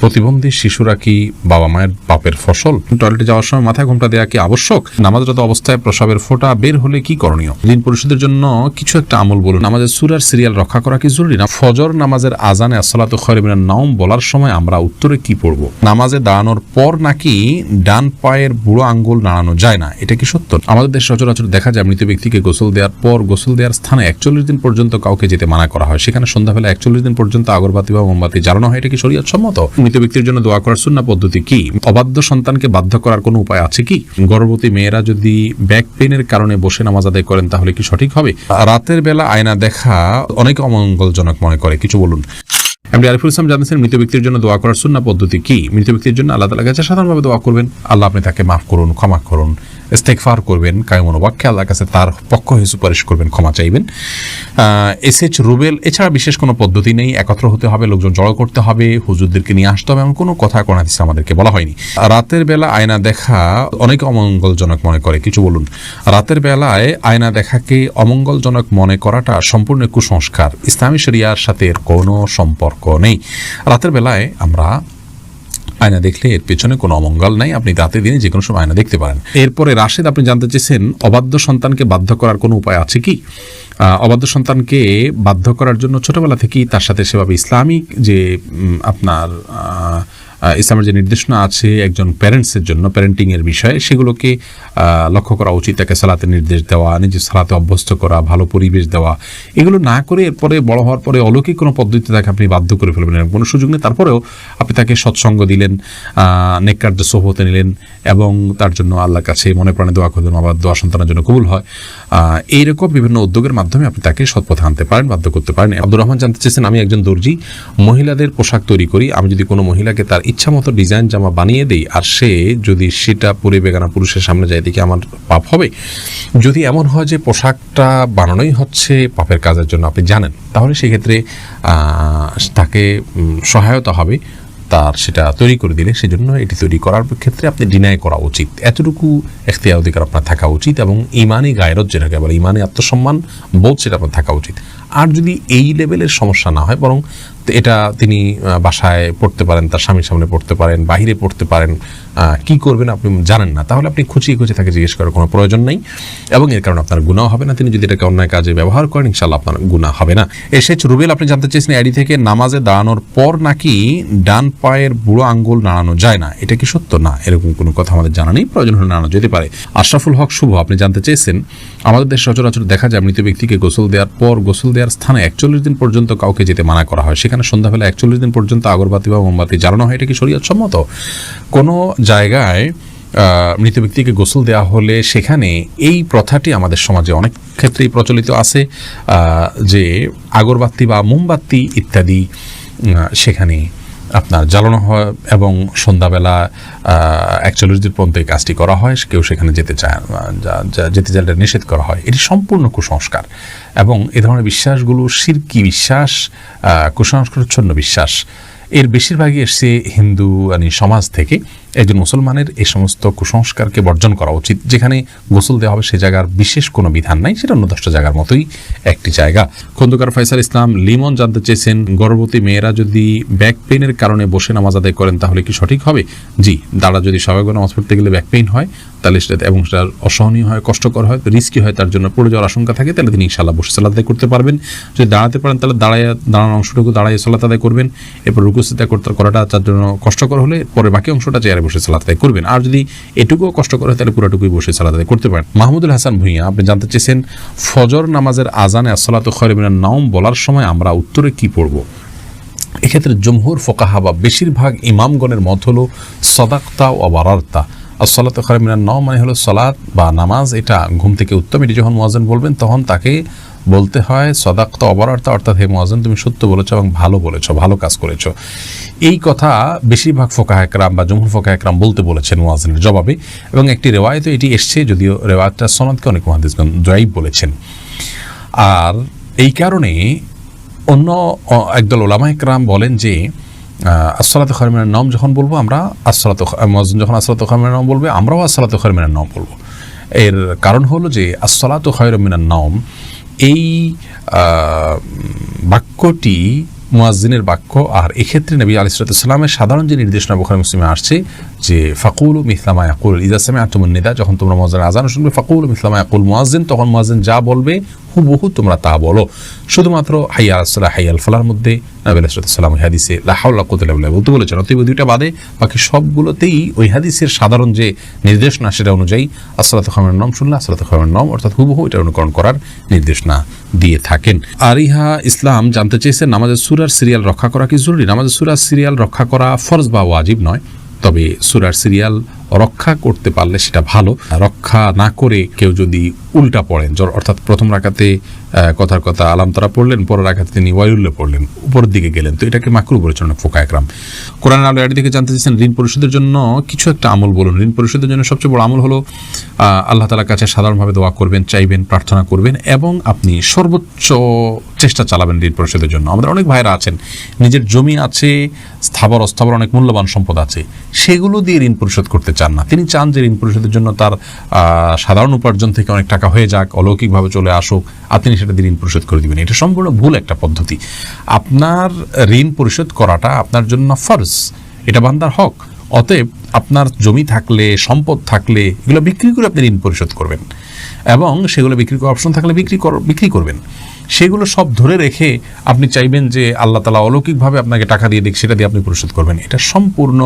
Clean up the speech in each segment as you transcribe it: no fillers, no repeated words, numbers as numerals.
প্রতিবন্ধী শিশুরা কি বাবা মায়ের পাপের ফসল? টয়লেটে যাওয়ার সময় মাথায় ঘোমটা দেওয়া কি আবশ্যক? নামাজরত অবস্থায় প্রসাবের ফোঁটা বের হলে কি করণীয়? ঋণ পরিশোধের জন্য কিছু একটা আমল বলুন। নামাজের সূরার সিরিয়াল রক্ষা করা কি জরুরি না? ফজর নামাজের আজানে আসসালাতু খায়রুম মিনান নাওম বলার সময় আমরা উত্তরে কি পড়ব? নামাজে দাঁড়ানোর পর নাকি ডান পায়ের বুড়ো আঙ্গুল নাড়ানো যায় না, এটা কি সত্য? আমাদের দেশে সচরাচর দেখা যায় মৃত ব্যক্তিকে গোসল দেওয়ার পর গোসল দেওয়ার স্থানে 41 দিন পর্যন্ত কাউকে যেতে মানা করা হয়। সেখানে সন্ধ্যাবেলা 41 দিন পর্যন্ত আগরবাতি বা মোমবাতি জ্বালানো হয়, এটা কি শরীয়ত সম্মত? মৃত ব্যক্তির জন্য দোয়া করার সুন্নাহ পদ্ধতি কি? অবাধ্য সন্তানকে বাধ্য করার কোনো উপায় আছে কি? গর্ভবতী মেয়েরা যদি ব্যাক পেইনের কারণে বসে নামাজ আদায় করেন তাহলে কি সঠিক হবে? রাতের বেলা আয়না দেখা অনেকে অমঙ্গলজনক মনে করে, কিছু বলুন। এমডি আরিফুল ইসলাম জানিয়েছেন মৃত ব্যক্তির জন্য দোয়া করার সুন্নাহ পদ্ধতি কি? মৃত ব্যক্তির জন্য আল্লাহ তাআলার কাছে সাধারণভাবে দোয়া করবেন, আল্লাহ আপনি তাকে মাফ করুন, ক্ষমা করুন, ইস্তেগফার করবেন, কায়মন ওয়াক্যে আল্লাহর কাছে তার পক্ষ হয়ে সুপারিশ করবেন, ক্ষমা চাইবেন। এসএইচ রুবেল, এছাড়া বিশেষ কোনো পদ্ধতি নেই, একত্র হতে হবে, লোকজন জড়ো করতে হবে, হুজুরদেরকে নিয়ে আসতে হবে, এমন কোনো কথা কোন হাদিসে আমাদেরকে বলা হয়নি। রাতের বেলা আয়না দেখা অনেকে অমঙ্গলজনক মনে করে, কিছু বলুন। রাতের বেলায় আয়না দেখাকে অমঙ্গলজনক মনে করাটা সম্পূর্ণ কুসংস্কার, ইসলামী শরিয়ার সাথে এর কোনো সম্পর্ক নেই। রাতের বেলায় আমরা আয়না দেখলে এর পেছনে কোনো অমঙ্গল নাই, আপনি রাতে দিনে যে কোনো সময় আয়না দেখতে পারেন। এরপরে রাশেদ, আপনি জানতে চেয়েছেন অবাধ্য সন্তানকে বাধ্য করার কোনো উপায় আছে কি? অবাধ্য সন্তানকে বাধ্য করার জন্য ছোটবেলা থেকেই তার সাথে সেভাবে ইসলামিক যে আপনার ইসলামের যে নির্দেশনা আছে একজন প্যারেন্টসের জন্য, প্যারেন্টিং এর বিষয়ে, সেগুলোকে লক্ষ্য করা উচিত। তাকে সালাতের নির্দেশ দেওয়া, নিজের সালাতে অভ্যস্ত করা, ভালো পরিবেশ দেওয়া, এগুলো না করে এরপরে বড় হওয়ার পরে অলৌকিক কোনো পদ্ধতিতে তাকে আপনি বাধ্য করে ফেলবেন, এরকম কোনো সুযোগ নেই। তারপরেও আপনি তাকে সৎসঙ্গ দিলেন, নেককারদের সোহবতে নিলেন এবং তার জন্য আল্লাহর কাছে মনে প্রাণে দোয়া করলেন, আবার দোয়া সন্তানের জন্য কবুল হয়। এইরকম বিভিন্ন উদ্যোগের মাধ্যমে আপনি তাকে সৎপথে আনতে পারেন, বাধ্য করতে পারেন। আব্দুর রহমান জানতে চেয়েছেন আমি একজন দর্জি, মহিলাদের পোশাক তৈরি করি, আমি যদি কোনো মহিলাকে তার ইচ্ছা মতো ডিজাইন জামা বানিয়ে দেই আর সে যদি সেটা পরে বেগানা পুরুষের সামনে যায়, দেখি আমার পাপ হবে? যদি এমন হয় যে পোশাকটা বানানোই হচ্ছে পাপের কাজের জন্য, আপনি জানেন, তাহলে সেক্ষেত্রে তাকে সহায়তা হবে তার সেটা তৈরি করে দিলে। সেজন্য এটি তৈরি করার ক্ষেত্রে আপনি ডিনাই করা উচিত, এতটুকু এখতিয়ার অধিকার আপনার থাকা উচিত এবং ইমানি গায়রত যেটাকে বলে, ইমানি আত্মসম্মান বোধ, সেটা আপনার থাকা উচিত। আর যদি এই লেভেলের সমস্যা না হয়, বরং এটা তিনি বাসায় পড়তে পারেন, তার স্বামীর সামনে পড়তে পারেন, বাহিরে পড়তে পারেন, কি করবেন আপনি জানেন না, তাহলে আপনি খুঁচিয়ে খুঁচিয়ে তাকে জিজ্ঞেস করার কোনো প্রয়োজন নেই এবং এর কারণে আপনার গুনাহ হবে না। তিনি যদি এটাকে অন্যায় কাজে ব্যবহার করেন, ইনশাআল্লাহ আপনার গুনাহ হবে না। এসএইচ রুবেল, আপনি জানতে চেয়েছেন আইডি থেকে নামাজে দাঁড়ানোর পর নাকি ডান পায়ের বুড়ো আঙ্গুল নাড়ানো যায় না, এটা কি সত্য? না, এরকম কোনো কথা আমাদের জানা নেই, প্রয়োজন হলে নাড়ানো যেতে পারে। আশরাফুল হক শুভ, আপনি জানতে চেয়েছেন আমাদের দেশে সচরাচর দেখা যায় মৃত ব্যক্তিকে গোসল দেওয়ার পর গোসল দেওয়ার স্থানে 41 দিন পর্যন্ত কাউকে যেতে মানা করা হয়। সেখানে সন্ধ্যাবেলা 41 দিন পর্যন্ত আগরবাতি বা মোমবাতি জ্বালানো হয়, এটা কি শরীয়ত সম্মত? কোনো জায়গায় মৃত ব্যক্তিকে গোসল দেওয়া হলে সেখানে এই প্রথাটি আমাদের সমাজে অনেক ক্ষেত্রেই প্রচলিত আছে যে আগরবাতি বা মোমবাতি ইত্যাদি সেখানে আপনার জ্বালানো হয় এবং সন্ধ্যাবেলা 41 দিন পর্যন্ত এই কাজটি করা হয়। কেউ সেখানে যেতে চাইলে নিষেধ করা হয়। এটি সম্পূর্ণ কুসংস্কার এবং এ ধরনের বিশ্বাসগুলো শিরকি বিশ্বাস, কুসংস্কারচ্ছন্ন বিশ্বাস। এর বেশিরভাগই এসছে হিন্দু সমাজ থেকে। একজন মুসলমানের এই সমস্ত কুসংস্কারকে বর্জন করা উচিত। যেখানে গোসল দেওয়া হবে সে জায়গার বিশেষ কোনো বিধান নাই, সেটা অন্য 10টা জায়গার মতোই একটি জায়গা। খন্দকার ফয়সাল ইসলাম লিমন জানতে চেয়েছেন গর্ভবতী মেয়েরা যদি ব্যাক পেইনের কারণে বসে নামাজ আদায় করেন তাহলে কি সঠিক হবে? জি, দাঁড়া যদি স্বাভাবিক নামাজ পড়তে গেলে ব্যাক পেইন হয় তাহলে সেটা এবং সেটা অসহনীয় হয়, কষ্টকর হয়, রিস্কি হয়, তার জন্য পড়ে যাওয়ার আশঙ্কা থাকে, তাহলে তিনি ইনশাআল্লাহ বসে সালাত আদায় করতে পারবেন। যদি দাঁড়াতে পারেন তাহলে দাঁড়ানো অংশটুকু দাঁড়ায় সালাত আদায় করবেন। এরপর রুকু সিজদা করাটা তার জন্য কষ্টকর হলে পরে বাকি অংশটা চেয়ারে বসে সালাত আদায় করবেন। আর যদি এটুকুও কষ্ট করে তাহলে পুরোটুকুই বসে সালাত আদায় করতে পারেন। মাহমুদুল হাসান ভুঁইয়া, আপনি জানতে চেয়েছেন ফজর নামাজের আজানে আসসালাতু খায়রুম মিনান নাওম বলার সময় আমরা উত্তরে কি পড়ব? এক্ষেত্রে জমহুর ফুকাহা বা বেশিরভাগ ইমামগণের মত হলো সাদাকতা ওয়া বারারতা। আসসালাতু খায়রুম মিনান নাওম মানে হলো সালাত বা নামাজ, এটা ঘুম থেকে উত্তম। এটি যখন মুয়াজ্জিন বলবেন তখন তাকে বলতে হয় সাদাকতা ওয়া বারারতা, অর্থাৎ হে মুয়াজ্জিন তুমি সত্য বলেছো এবং ভালো বলেছো, ভালো কাজ করেছো। এই কথা বেশিরভাগ ফুকাহা একরাম বা জমহুর ফুকাহা একরাম বলতে বলেছেন মুয়াজ্জিনের জবাবে এবং একটি রিওয়ায়াতে এটি এসছে, যদিও রিওয়ায়াতটা সনদকে অনেক মুহাদ্দিসগণ যায়িফ বলেছেন। আর এই কারণে অন্য একদল উলামা একরাম বলেন যে আসসালাতু খায়রুম মিনান নাওম যখন বলবো আমরা, মুয়াজ্জিন যখন আসসালাতু খায়রুম মিনান নাওম বলবে আমরাও আসসালাতু খায়রুম মিনান নাওম বলবো। এর কারণ হলো যে আসসালাতু খায়রুম মিনান নাওম এই বাক্যটি মুয়াজ্জিনের বাক্য। আর এক্ষেত্রে নবী আলাইহিস সালামের সাধারণ যে নির্দেশনা বুখারী মুসলিমে আসছে যে ফাকুলু মিসলা মা ইয়াকুল ইযা সামি'তুমুন নিদা, যখন তোমরা মুয়াজ্জিনের আযান শুনবে ফাকুলু মিসলা মা ইয়াকুল মুয়াজ্জিন, তখন মুয়াজ্জিন যা বলবে হুবহু তোমরা তা বলো। শুধুমাত্র হাইয়া আলাস সালাহ হাইয়া আল ফালাহর মধ্যে নবী আলাইহিস সালাম ওই হাদিসে লা হাওলা ওয়া কুওয়াতা ইল্লা বিল্লাহ বলতে বলেছেন। অতএব দুইটা বাদে বাকি সবগুলোতেই ওই হাদিসের সাধারণ যে নির্দেশনা সেটা অনুযায়ী আসসালাতু খায়রুন নাম শুনলে আসসালাতু খায়রুন নাম অর্থাৎ হুবহু এটা অনুকরণ করার নির্দেশনা দিয়ে থাকেন। আর ইহা ইসলাম জানতে চেয়েছেন নামাজের সূরার সিরিয়াল রক্ষা করা কি জরুরি? নামাজের সূরার সিরিয়াল রক্ষা করা ফরজ বা ওয়াজিব নয়, তবে সূরার সিরিয়াল রক্ষা করতে পারলে সেটা ভালো। রক্ষা না করে কেউ যদি উল্টা পড়েন, অর্থাৎ প্রথম রাকাতে কথার কথা আলাম তারা পড়লেন, পরের রাকাতে তিনি ওয়াইলুল্লাহ পড়লেন, উপরের দিকে গেলেন, তো এটাকে মাকরুহ বলেছেন অনেক ফুকাহা একরাম। কোরআনের আলো এর দিকে জানতে চেয়েছেন ঋণ পরিশোধের জন্য কিছু একটা আমল বলুন। ঋণ পরিশোধের জন্য সবচেয়ে বড় আমল হলো আল্লাহ তাআলার কাছে সাধারণভাবে দোয়া করবেন, চাইবেন, প্রার্থনা করবেন এবং আপনি সর্বোচ্চ চেষ্টা চালাবেন ঋণ পরিশোধের জন্য। আমাদের অনেক ভাইরা আছেন নিজের জমি আছে, স্থাবর অস্থাবর অনেক মূল্যবান সম্পদ আছে, সেগুলো দিয়ে ঋণ পরিশোধ করতে চান না। তিনি চান যে ঋণ পরিশোধের জন্য তার সাধারণ উপার্জন থেকে অনেক টাকা হয়ে যাক, অলৌকিকভাবে চলে আসুক, আপনি সেটা দিয়ে ঋণ পরিশোধ করে দিবেন। এটা সম্পূর্ণ ভুল একটা পদ্ধতি। আপনার ঋণ পরিশোধ করাটা আপনার জন্য ফরজ, এটা বান্দার হক। অতএব আপনার জমি থাকলে, সম্পদ থাকলে এগুলো বিক্রি করে আপনি ঋণ পরিশোধ করবেন এবং সেগুলো বিক্রি করার অপশন থাকলে বিক্রি করবেন। সেগুলো সব ধরে রেখে আপনি চাইবেন যে আল্লাহ তাআলা অলৌকিকভাবে আপনাকে টাকা দিয়ে দিক, সেটা দিয়ে আপনি পরিশোধ করবেন। এটা সম্পূর্ণ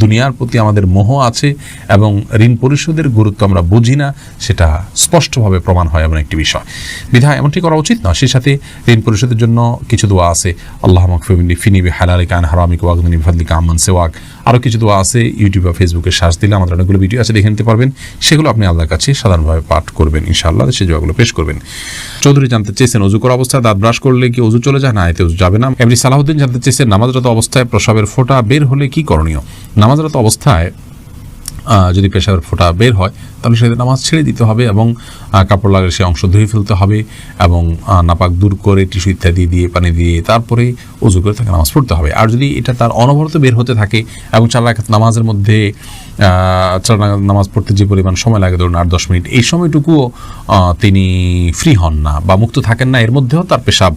দুনিয়ার প্রতি আমাদের মোহ আছে এবং ঋণ পরিশোধের গুরুত্ব আমরা বুঝি না, সেটা স্পষ্টভাবে প্রমাণ হয় এমন একটি বিষয়। বিধায় এমনটি করা উচিত না। সেই সাথে ঋণ পরিশোধের জন্য কিছু দোয়া আছে, আল্লাহুম্মা কফিনি বিহালালিকা আন হারামিকা ওয়াগনিনি বিফাদলিকা আম্মান সিওয়াক। আরও কিছু দোয়া আছে, ইউটিউব বা ফেসবুকে সার্চ দিলে আমাদের অনেকগুলো ভিডিও আছে, দেখে নিতে পারবেন। সেগুলো আপনি আল্লাহর কাছে সাধারণভাবে পাঠ করবেন, ইনশাআল্লাহ সেই দোয়াগুলো পেশ করবেন। চৌধুরী জানতে চেয়েছেন অজু করা অবস্থায় দাঁত ব্রাশ করলে কি অজু চলে যায়? না, এতে অজু যাবে না। এমনি সালাহুদ্দিন জানতে চেয়েছেন নামাজরত অবস্থায় প্রস্রাবের ফোঁটা বের হলে কি করণীয়? নামাজরত অবস্থায় যদি পেশাবের ফোঁটা বের হয় তাহলে সেদিন নামাজ ছেড়ে দিতে হবে এবং কাপড় লাগিয়ে সে অংশ ধুয়ে ফেলতে হবে এবং নাপাক দূর করে টিস্যু ইত্যাদি দিয়ে পানি দিয়ে তারপরে অজু করে তাকে নামাজ পড়তে হবে। আর যদি এটা তার অনবরত বের হতে থাকে এবং 4 রাকাত নামাজের মধ্যে 4 রাকাত নামাজ পড়তে যে পরিমাণ সময় লাগে, ধরুন 8-10 মিনিট, এই সময়টুকুও তিনি ফ্রি হন না বা মুক্ত থাকেন না, এর মধ্যেও তার পেশাব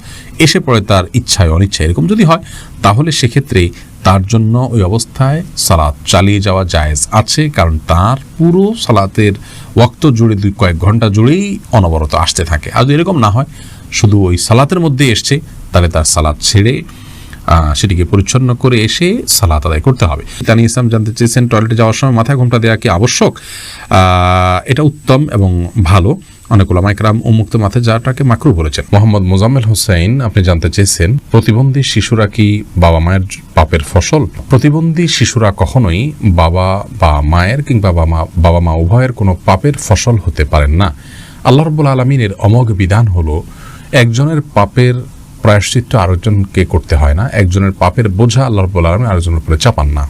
এসে পড়ে তার ইচ্ছায় অনিচ্ছায়, এরকম যদি হয় তাহলে সেক্ষেত্রে তার জন্য ওই অবস্থায় সালাত চালিয়ে যাওয়া জায়েজ আছে, কারণ তার পুরো সালাতের ওয়াক্ত জুড়ে কয়েক ঘন্টা জুড়েই অনবরত আসতে থাকে। আর যদি এরকম না হয়, শুধু ওই সালাতের মধ্যে এসছে, তাহলে তার সালাত ছেড়ে সেটিকে পরিচ্ছন্ন করে এসে সালাত আদায় করতে হবে। তানি ইসলাম জানতে চেয়েছেন টয়লেটে যাওয়ার সময় মাথায় ঘোমটা দেওয়া কি আবশ্যক? এটা উত্তম এবং ভালো। অনেক উলামা ইকরাম উন্মুক্ত মাথায় যাওয়াটাকে মাকরুহ বলেছেন। মোহাম্মদ মোজাম্মেল হোসেন আপনি জানতে চেয়েছেন প্রতিবন্ধী শিশুরা কি বাবা মায়ের পাপের ফসল? প্রতিবন্ধী শিশুরা কখনোই বাবা বা মায়ের কিংবা বাবা মা উভয়ের কোনো পাপের ফসল হতে পারেন না। আল্লাহ রাব্বুল আলামিনের অমোঘ বিধান হলো একজনের পাপের প্রায়শ্চিত্ত আরেকজনকে করতে হয় না, একজনের পাপের বোঝা আল্লাহ রাব্বুল আলামিন আরেকজনের উপরে চাপান না।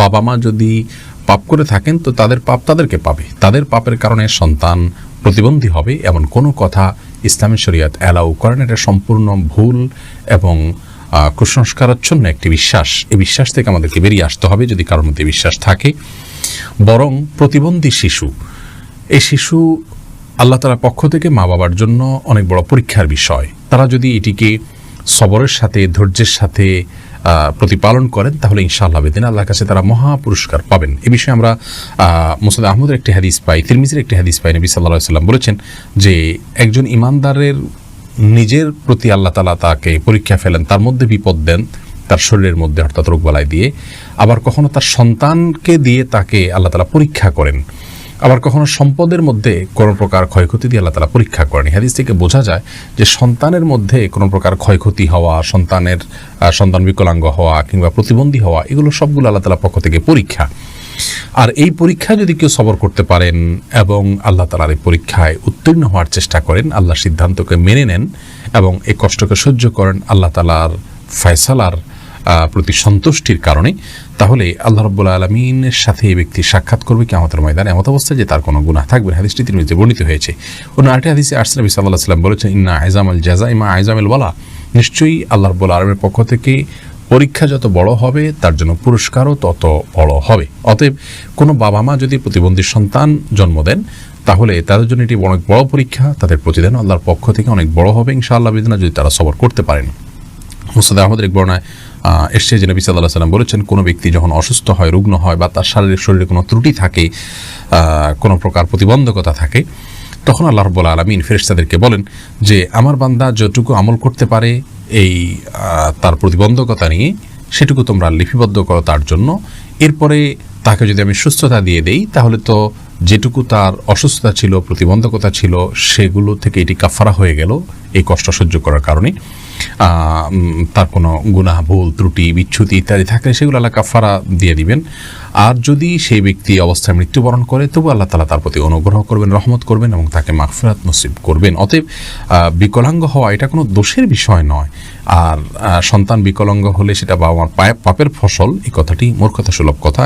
বাবা মা যদি পাপ করে থাকেন তো তাদের পাপ তাদেরকে পাবে, তাদের পাপের কারণে সন্তান প্রতিবন্ধী হবে এমন কোনো কথা ইসলামী শরীয়ত অ্যালাউ করেন। এটা সম্পূর্ণ ভুল এবং কুসংস্কারাচ্ছন্ন একটি বিশ্বাস। এই বিশ্বাস থেকে আমাদেরকে বেরিয়ে আসতে হবে যদি কারোর মধ্যে বিশ্বাস থাকে। বরং প্রতিবন্ধী শিশু, এই শিশু আল্লাহ তাআলার পক্ষ থেকে মা বাবার জন্য অনেক বড় পরীক্ষার বিষয়। তারা যদি এটিকে সবরের সাথে, ধৈর্যের সাথে প্রতিপালন করেন তাহলে ইনশাআল্লাহ বেদিন আল্লাহর কাছে তারা মহা পুরস্কার পাবেন। এ বিষয়ে আমরা মুসনাদ আহমদের একটি হাদিস পাই, তিরমিজির একটি হাদিস পাই। নবী সাল্লাল্লাহু আলাইহি ওয়াসাল্লাম বলেছেন যে একজন ইমানদারের নিজের প্রতি আল্লাহ তাআলা তাকে পরীক্ষা ফেলেন, তার মধ্যে বিপদ দেন তার শরীরের মধ্যে, অর্থাৎ রোগবালাই দিয়ে। আবার কখনো তার সন্তানকে দিয়ে তাকে আল্লাহ তাআলা পরীক্ষা করেন। আবার কখনো সম্পদের মধ্যে কোনো প্রকার ক্ষয়ক্ষতি দিয়ে আল্লাহ তাআলা পরীক্ষা করেন। হাদিস থেকে বোঝা যায় যে সন্তানের মধ্যে কোনো প্রকার ক্ষয়ক্ষতি হওয়া, সন্তান বিকলাঙ্গ হওয়া কিংবা প্রতিবন্ধী হওয়া, এগুলো সবগুলো আল্লাহ তাআলার পক্ষ থেকে পরীক্ষা। আর এই পরীক্ষা যদি কেউ সবর করতে পারেন এবং আল্লাহ তাআলার এই পরীক্ষায় উত্তীর্ণ হওয়ার চেষ্টা করেন, আল্লাহর সিদ্ধান্তকে মেনে নেন এবং এই কষ্টকে সহ্য করেন আল্লাহ তাআলার ফয়সালার প্রতি সন্তুষ্টির কারণে, তাহলে আল্লাহ রাব্বুল আলামিনের সাথে এই ব্যক্তি সাক্ষাৎ করবে কিয়ামতের ময়দানে এমত অবস্থায় যে তার কোনো গুনাহ থাকবে না। হাদিসটি তিরমিজিতে বর্ণিত হয়েছে। অন্য আরেকটি হাদিসে আসছে নবী সাল্লাল্লাহু আলাইহি ওয়াসাল্লাম বলেছেন ইন্না আইজামাল জাযাই মা আইজামিল ওয়ালা, নিশ্চয়ই আল্লাহ রাব্বুল আলামিনের পক্ষ থেকে পরীক্ষা যত বড় হবে তার জন্য পুরস্কারও তত বড় হবে। অতএব কোনো বাবা মা যদি প্রতিবন্ধী সন্তান জন্ম দেন তাহলে তাদের জন্য এটি অনেক বড় পরীক্ষা, তাদের প্রতিদান আল্লাহর পক্ষ থেকে অনেক বড় হবে ইনশাআল্লাহ বিদিনা যদি তারা সবর করতে পারেন। মুসনাদ আহমদের এক বর্ণনায় এসছে যে নবী সাল্লাল্লাহু আলাইহি ওয়াসাল্লাম বলেছেন, কোনো ব্যক্তি যখন অসুস্থ হয়, রুগ্ন হয় বা তার শরীরে কোনো ত্রুটি থাকে, কোনো প্রকার প্রতিবন্ধকতা থাকে, তখন আল্লাহ রাব্বুল আলামিন ফেরেশতাদেরকে বলেন যে আমার বান্দা যতটুকু আমল করতে পারে এই তার প্রতিবন্ধকতা নিয়ে, সেটুকু তোমরা লিপিবদ্ধ করো তার জন্য। এরপরে তাকে যদি আমি সুস্থতা দিয়ে দেই, তাহলে তো যেটুকু তার অসুস্থতা ছিল, প্রতিবন্ধকতা ছিল, সেগুলো থেকে এটি কাফারা হয়ে গেল এই কষ্ট সহ্য করার কারণে। তার কোনো গুনাহ, ভুল, ত্রুটি, বিচ্যুতি ইত্যাদি থাকলে সেগুলো আল্লাহ কাফারা দিয়ে দিবেন। আর যদি সেই ব্যক্তি অবস্থায় মৃত্যুবরণ করে, তবু আল্লাহ তাআলা তার প্রতি অনুগ্রহ করবেন, রহমত করবেন এবং তাকে মাগফিরাত নসিব করবেন। অতএব বিকলাঙ্গ হওয়া এটা কোনো দোষের বিষয় নয়। আর সন্তান বিকলাঙ্গ হলে সেটা বাবা মার পাপের ফসল, এই কথাটি মূর্খতা সুলভ কথা।